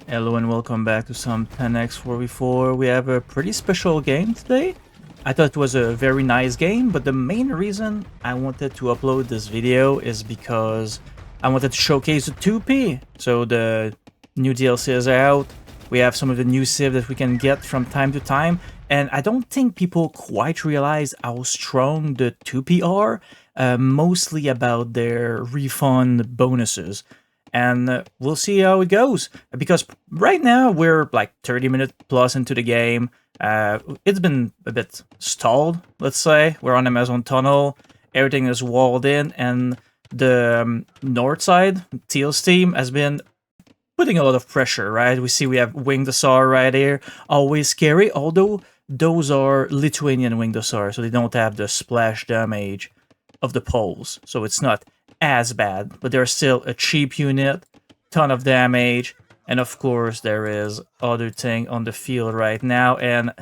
Hello and welcome back to some 10x4v4. We have a pretty special game today. I thought it was a very nice game, but the main reason I wanted to upload this video is because I wanted to showcase the Tupi. So the new DLC is out. We have some of the new civ that we can get from time to time, and I don't think people quite realize how strong the Tupi are, mostly about their refund bonuses. And we'll see how it goes, because right now we're like 30 minutes plus into the game. It's been a bit stalled, let's say. We're on Amazon Tunnel, everything is walled in, and the north side, Teal's team, has been putting a lot of pressure, right? We have Wingdosaur right here, always scary, although those are Lithuanian Wingdosaur, so they don't have the splash damage of the poles, so it's not as bad, but they're still a cheap unit, ton of damage, and of course there is other thing on the field right now, and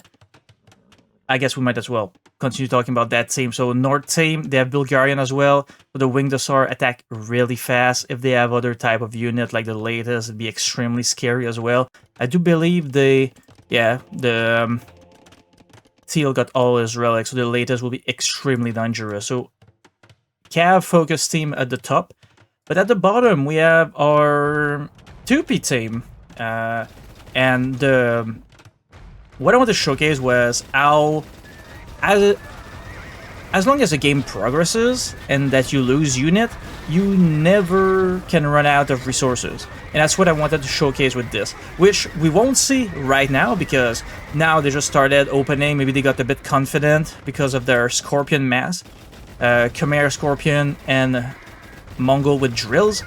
I guess we might as well continue talking about that team. So North team, they have Bulgarian as well, but the Wingdosaur attack really fast. If they have other type of unit like the latest, it'd be extremely scary as well. I do believe the Teal got all his relics, so the latest will be extremely dangerous. So Cav focus team at the top, but at the bottom we have our Tupi team, and what I want to showcase was how, as long as the game progresses and that you lose unit, you never can run out of resources, and that's what I wanted to showcase with this, which we won't see right now because now they just started opening. Maybe they got a bit confident because of their Scorpion mass. Khmer Scorpion and Mongol with drills,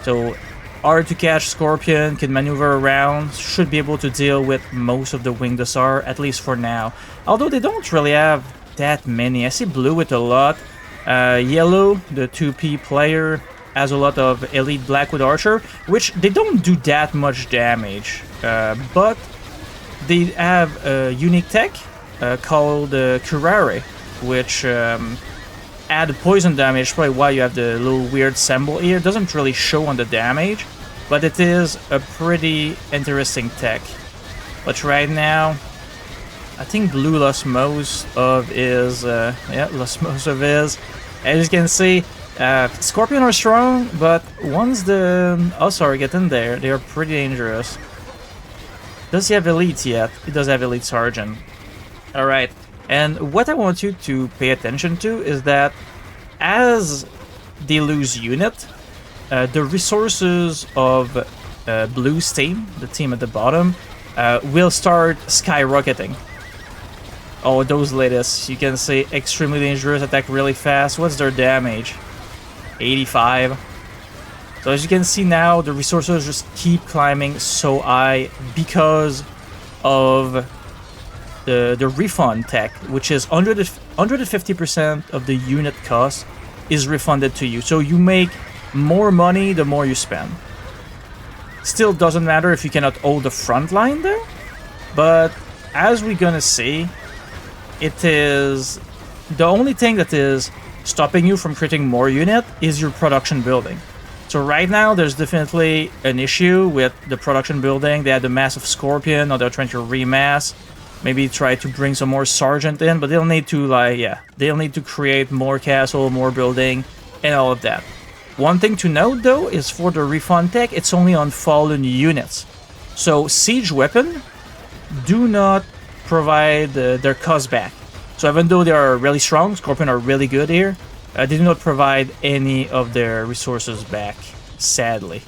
so hard to catch Scorpion, can maneuver around, should be able to deal with most of the Wingdosaur, at least for now. Although they don't really have that many. I see blue with a lot. Yellow, the 2P player, has a lot of elite black with archer, which they don't do that much damage, but they have a unique tech called Curare, which add poison damage, probably why you have the little weird symbol here. It doesn't really show on the damage, but it is a pretty interesting tech. But right now, I think blue lost most of his, lost most of his. As you can see, Scorpion are strong, but once the Hussar get in there, they are pretty dangerous. Does he have elite yet? He does have elite sergeant. Alright. And what I want you to pay attention to is that as they lose unit, the resources of Blue's team, the team at the bottom, will start skyrocketing. Oh, those latest, you can see extremely dangerous, attack really fast. What's their damage? 85. So as you can see now, the resources just keep climbing so high because of the refund tech, which is 150% of the unit cost is refunded to you. So you make more money the more you spend. Still doesn't matter if you cannot hold the front line there, but as we're gonna see, it is the only thing that is stopping you from creating more unit is your production building. So right now there's definitely an issue with the production building. They had the massive Scorpion, now they're trying to remass. Maybe try to bring some more sergeant in, but they'll need to, they'll need to create more castle, more building, and all of that. One thing to note, though, is for the refund tech, it's only on fallen units. So siege weapon do not provide their cost back. So even though they are really strong, Scorpion are really good here, they do not provide any of their resources back, sadly.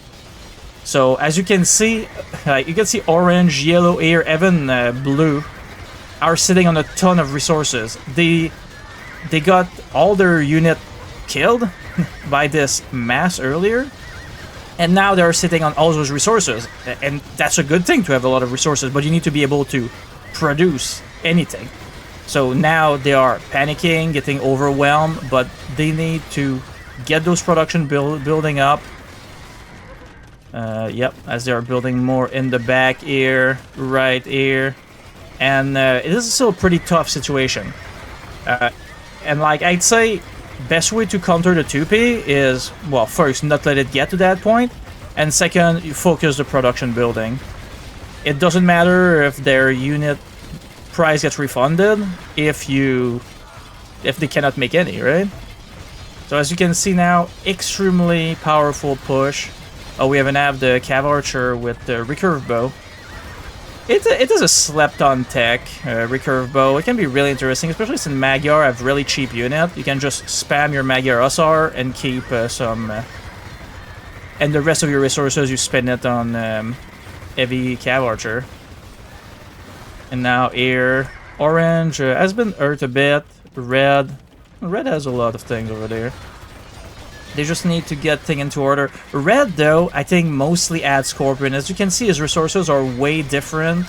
So as you can see orange, yellow here, even blue are sitting on a ton of resources. They got all their unit killed by this mass earlier, and now they're sitting on all those resources, and that's a good thing to have a lot of resources, but you need to be able to produce anything. So now they are panicking, getting overwhelmed, but they need to get those production building up. Yep, as they are building more in the back here, right here. And it is still a pretty tough situation. And like, I'd say best way to counter the Tupi is, well, first, not let it get to that point, and second, you focus the production building. it doesn't matter if their unit price gets refunded if they cannot make any, right? So as you can see now, extremely powerful push. Oh, we even have the Cav Archer with the recurve bow. It is a slept-on tech, recurve bow. It can be really interesting, especially since Magyar have really cheap unit. You can just spam your Magyar Hussar and keep some... and the rest of your resources, you spend it on heavy Cav Archer. And now here, orange has been hurt a bit. Red has a lot of things over there. They just need to get things into order. Red, though, I think mostly adds Scorpion. As you can see, his resources are way different,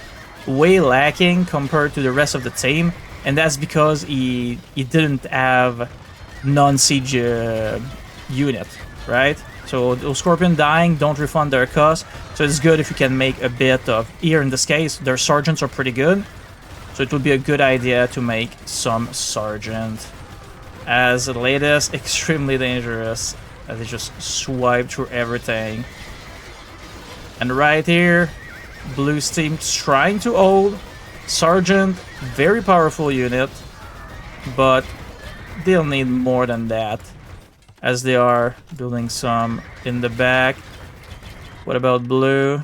way lacking compared to the rest of the team. And that's because he didn't have non-siege unit, right? So those Scorpion dying don't refund their cost. So it's good if you can make a bit of... Here, in this case, their Sergeants are pretty good. So it would be a good idea to make some Sergeant. As the latest, extremely dangerous, as they just swipe through everything. And right here, Blue's team trying to hold. Sergeant, very powerful unit, but they'll need more than that, as they are building some in the back. What about Blue?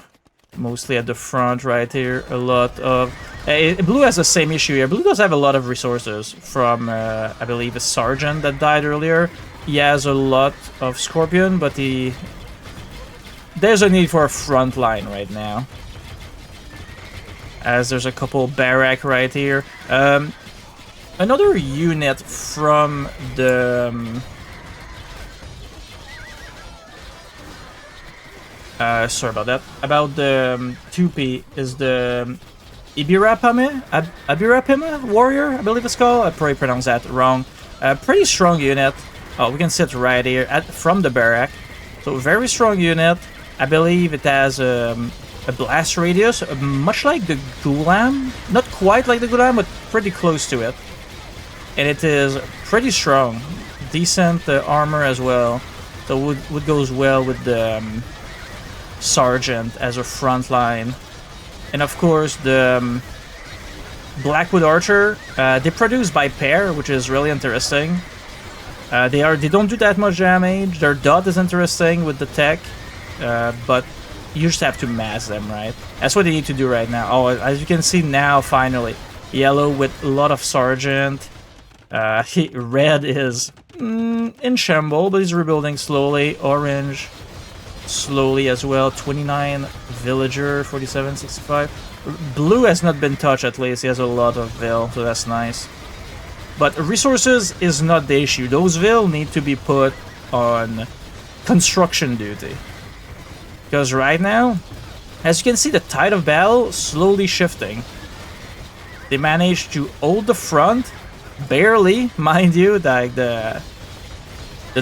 Mostly at the front right here, a lot of... Blue has the same issue here. Blue does have a lot of resources from, I believe, a Sergeant that died earlier. He has a lot of Scorpion, but there's a need for a front line right now. As there's a couple barrack right here. Another unit from the... sorry about that. About the Tupi is the... Ibirapima warrior, I believe it's called. I probably pronounced that wrong. Pretty strong unit. Oh, we can sit right here from the barrack. So very strong unit. I believe it has a blast radius, much like the Gulam. Not quite like the Gulam, but pretty close to it. And it is pretty strong. Decent armor as well. So would goes well with the Sergeant as a front line. And of course, the Blackwood Archer, they produce by pair, which is really interesting. They don't do that much damage. Their dot is interesting with the tech, but you just have to mass them, right? That's what they need to do right now. Oh, as you can see now, finally, yellow with a lot of Sergeant. Red is in shamble, but he's rebuilding slowly. Orange, slowly as well. 29 villager, 47, 65. Blue has not been touched, at least. He has a lot of Vil, so that's nice. But resources is not the issue. Those Vil need to be put on construction duty. Because right now, as you can see, the tide of battle slowly shifting. They managed to hold the front, barely, mind you. Like the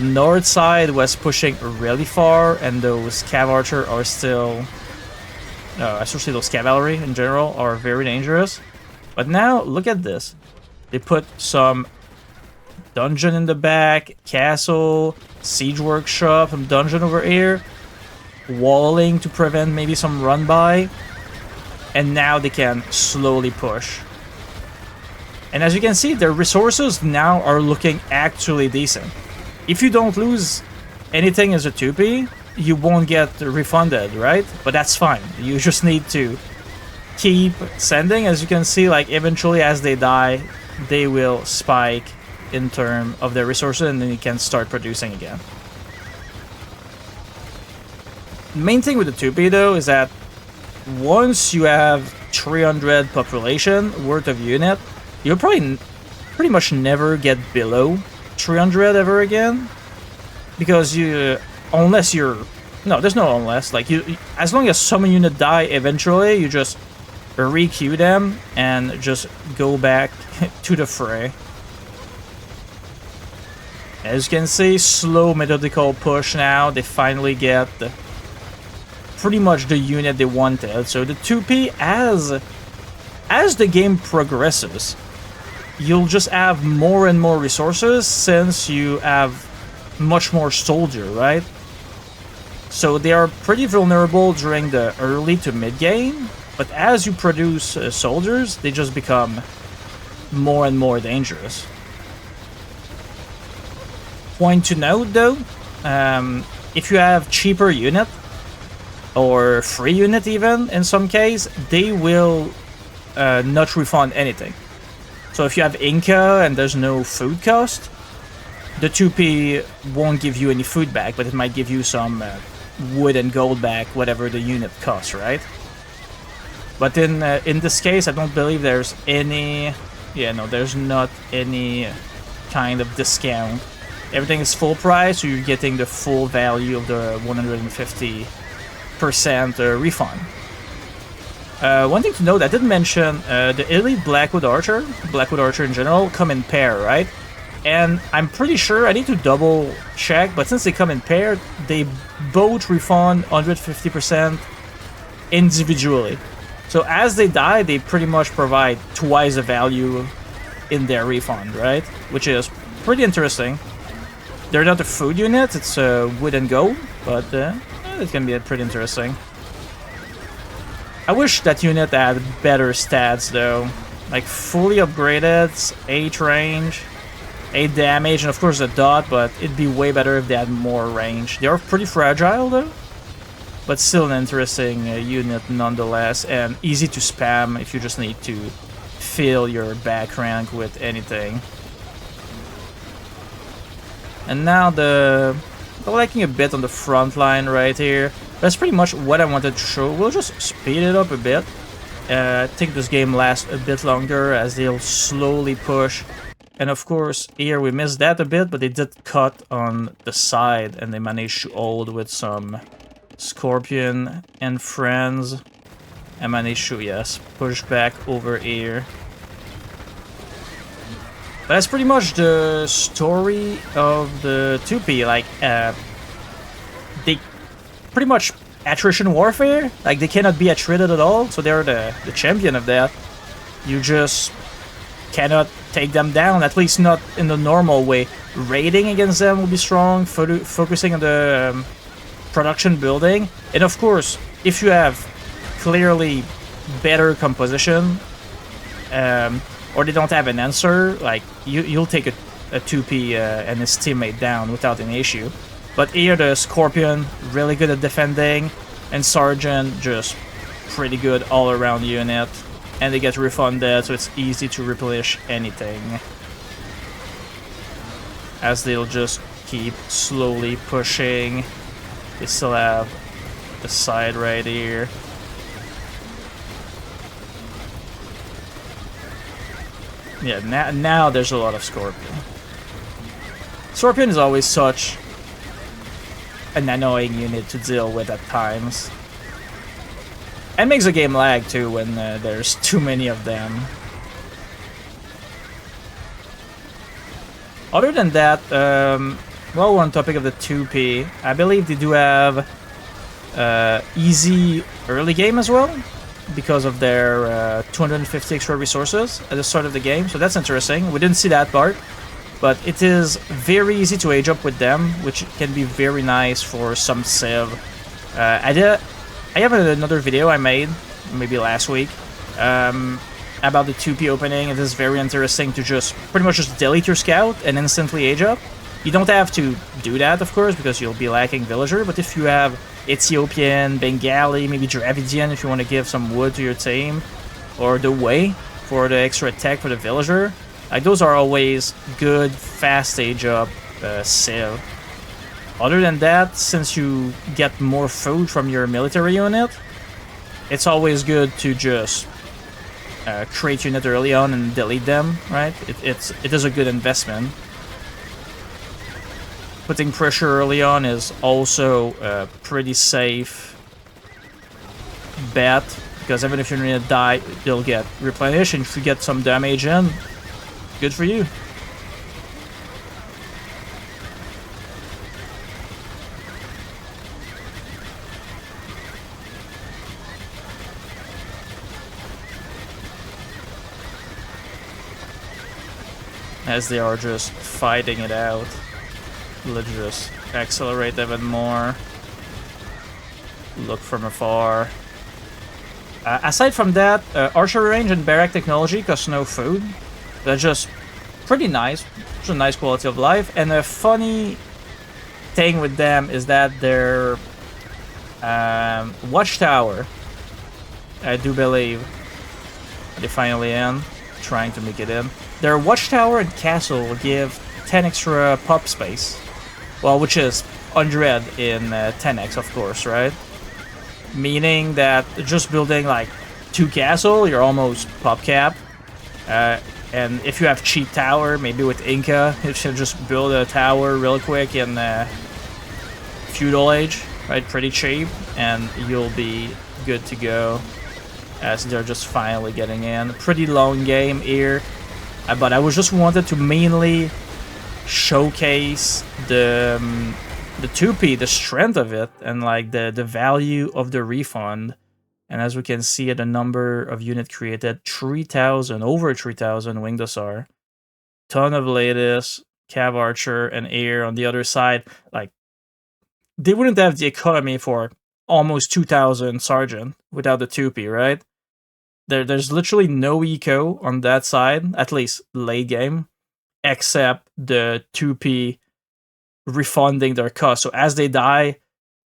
north side was pushing really far, and those Cav Archer are still... especially those cavalry in general are very dangerous. But now, look at this. They put some dungeon in the back, castle, siege workshop, some dungeon over here, walling to prevent maybe some run-by, and now they can slowly push. And as you can see, their resources now are looking actually decent. If you don't lose anything as a Tupi, you won't get refunded, right? But that's fine. You just need to keep sending. As you can see, like eventually as they die, they will spike in terms of their resources, and then you can start producing again. The main thing with the Tupi, though, is that once you have 300 population worth of unit, you'll probably pretty much never get below 300 ever again, because unless you're... No, there's no unless. Like, as long as some unit die eventually, you just re-queue them and just go back to the fray. As you can see, slow methodical push now. They finally get pretty much the unit they wanted. So the Tupi, as the game progresses, you'll just have more and more resources since you have much more soldier, right? So they are pretty vulnerable during the early to mid game, But as you produce soldiers, they just become more and more dangerous. Point to note though, if you have cheaper unit, or free unit even in some case, they will not refund anything. So if you have Inca and there's no food cost, the Tupi won't give you any food back, but it might give you some wood and gold back, whatever the unit costs, right? But in this case, I don't believe there's any... Yeah, no, there's not any kind of discount. Everything is full price, so you're getting the full value of the 150% refund. One thing to note, I didn't mention, the Elite Blackwood Archer in general, come in pair, right? And I'm pretty sure, I need to double check, but since they come in pair, they both refund 150% individually. So as they die, they pretty much provide twice the value in their refund, right? Which is pretty interesting. They're not a food unit, it's wood and gold, but it can be pretty interesting. I wish that unit had better stats though. Like fully upgraded, 8 range, 8 damage, and of course a dot, but it'd be way better if they had more range. They are pretty fragile though, but still an interesting unit nonetheless, and easy to spam if you just need to fill your back rank with anything. And now the lacking a bit on the front line right here. That's pretty much what I wanted to show. We'll just speed it up a bit. I think this game lasts a bit longer as they'll slowly push. And of course, here we missed that a bit, but they did cut on the side and they managed to hold with some Scorpion and friends. And managed to, yes, push back over here. But that's pretty much the story of the Tupi. Like, they pretty much attrition warfare. Like, they cannot be attrited at all, so they're the champion of that. You just cannot take them down, at least not in the normal way. Raiding against them will be strong, focusing on the production building. And of course, if you have clearly better composition, or they don't have an answer, like, you'll take a Tupi and his teammate down without an issue. But here the Scorpion, really good at defending, and Sergeant, just pretty good all-around unit. And they get refunded, so it's easy to replenish anything. As they'll just keep slowly pushing. They still have the side right here. Yeah, now there's a lot of Scorpion. Scorpion is always such an annoying unit to deal with at times. And makes the game lag too when there's too many of them. Other than that, well, we're on topic of the 2P. I believe they do have easy early game as well, because of their 250 extra resources at the start of the game, so that's interesting. We didn't see that part, but it is very easy to age up with them, which can be very nice for some civ. I have another video I made, maybe last week, about the 2P opening. It is very interesting to just pretty much just delete your scout and instantly age up. You don't have to do that, of course, because you'll be lacking villager, but if you have Ethiopian, Bengali, maybe Dravidian if you want to give some wood to your team, or the Way for the extra attack for the villager, like, those are always good, fast age up civ. Other than that, since you get more food from your military unit, it's always good to just create unit early on and delete them, right? It is a good investment. Putting pressure early on is also a pretty safe bet, because even if you're gonna die, you'll get replenished, and if you get some damage in, good for you. As they are just fighting it out. Let's just accelerate even more. Look from afar. Aside from that, archery range and barrack technology cost no food. They're just pretty nice. It's a nice quality of life. And a funny thing with them is that their watchtower, I do believe, they finally in, trying to make it in. Their watchtower and castle will give 10 extra pop space. Well, which is 100 in 10x, of course, right? Meaning that just building like 2 castle, you're almost pop cap. And if you have cheap tower, maybe with Inca, you should just build a tower real quick in feudal age, right? Pretty cheap, and you'll be good to go. As they're just finally getting in. Pretty long game here, but I was just wanted to mainly showcase the Tupi, the strength of it, and like the value of the refund. And as we can see, the number of unit created, 3,000, over 3,000 Wingdosar. Ton of latest, Cav Archer, and Air on the other side. Like, they wouldn't have the economy for almost 2,000 Sergeant without the Tupi, right? There's literally no eco on that side, at least late game, except the 2P refunding their cost. So as they die,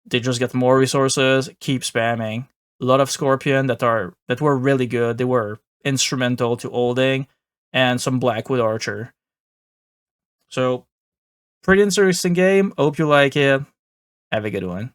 they just get more resources, keep spamming. A lot of Scorpion that were really good. They were instrumental to holding, and some Blackwood Archer. So, pretty interesting game. Hope you like it. Have a good one.